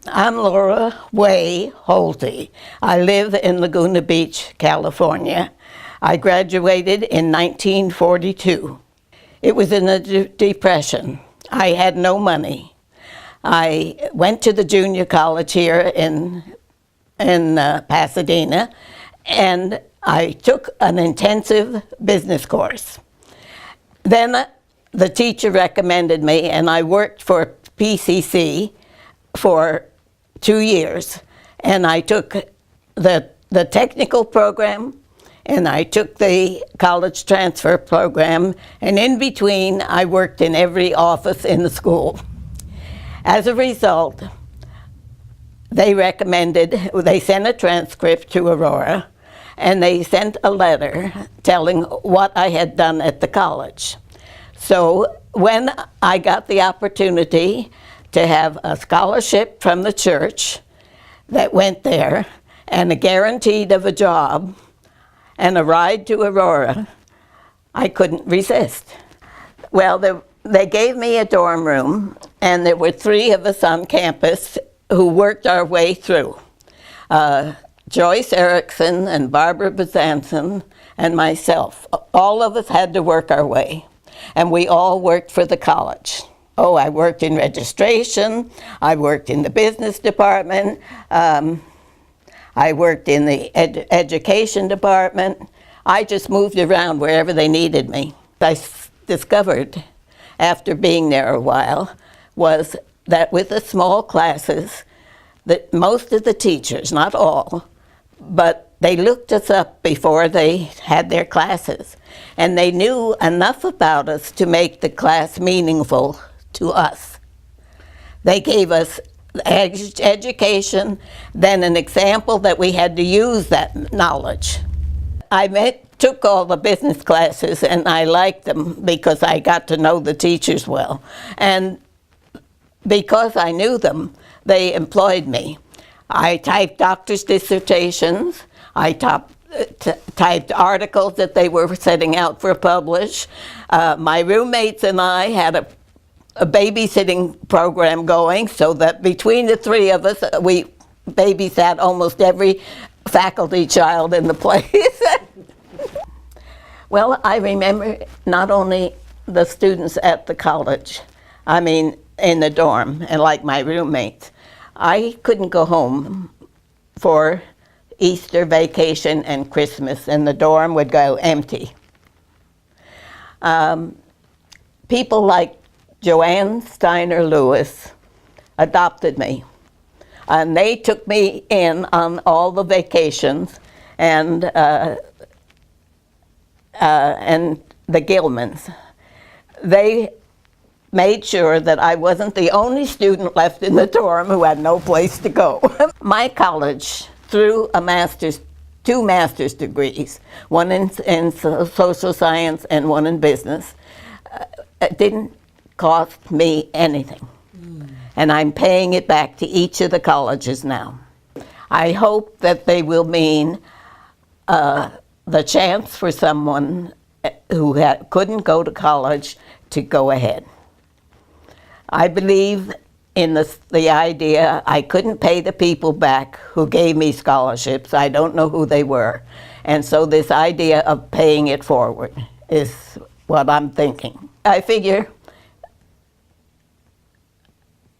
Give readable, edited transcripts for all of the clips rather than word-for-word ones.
I'm Laura Way Holty. I live in Laguna Beach, California. I graduated in 1942. It was in the Depression. I had no money. I went to the junior college here in Pasadena, and I took an intensive business course. Then the teacher recommended me, and I worked for PCC for 2 years. And I took the technical program, and I took the college transfer program, and in between I worked in every office in the school. As a result, they sent a transcript to Aurora, and they sent a letter telling what I had done at the college. So when I got the opportunity to have a scholarship from the church that went there, and a guaranteed of a job, and a ride to Aurora, I couldn't resist. Well, they gave me a dorm room, and there were 3 of us on campus who worked our way through. Joyce Erickson and Barbara Bezanson and myself. All of us had to work our way, and we all worked for the college. Oh, I worked in registration, I worked in the business department, I worked in the education department. I just moved around wherever they needed me. I discovered, after being there a while, was that with the small classes, that most of the teachers, not all, but they looked us up before they had their classes, and they knew enough about us to make the class meaningful to us. They gave us education, then an example that we had to use that knowledge. I took all the business classes, and I liked them because I got to know the teachers well. And because I knew them, they employed me. I typed doctor's dissertations. I typed articles that they were setting out for publish. My roommates and I had a babysitting program going, so that between the 3 of us, we babysat almost every faculty child in the place. Well, I remember not only the students at the college, I mean in the dorm, and like my roommates, I couldn't go home for Easter vacation and Christmas, and the dorm would go empty. People like Joanne Steiner Lewis adopted me, and they took me in on all the vacations, and the Gilmans. They made sure that I wasn't the only student left in the dorm who had no place to go. My college, through 2 master's degrees, one in social science and one in business, didn't cost me anything. And I'm paying it back to each of the colleges now. I hope that they will mean the chance for someone who couldn't go to college to go ahead. I believe in the idea I couldn't pay the people back who gave me scholarships. I don't know who they were. And so this idea of paying it forward is what I'm thinking. I figure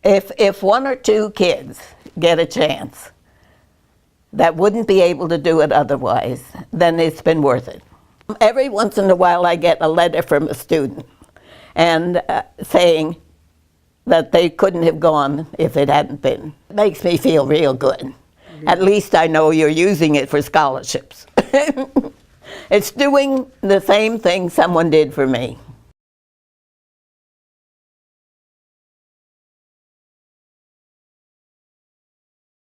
if 1 or 2 kids get a chance that wouldn't be able to do it otherwise, then it's been worth it. Every once in a while I get a letter from a student and saying that they couldn't have gone if it hadn't been. It makes me feel real good. At least I know you're using it for scholarships. It's doing the same thing someone did for me.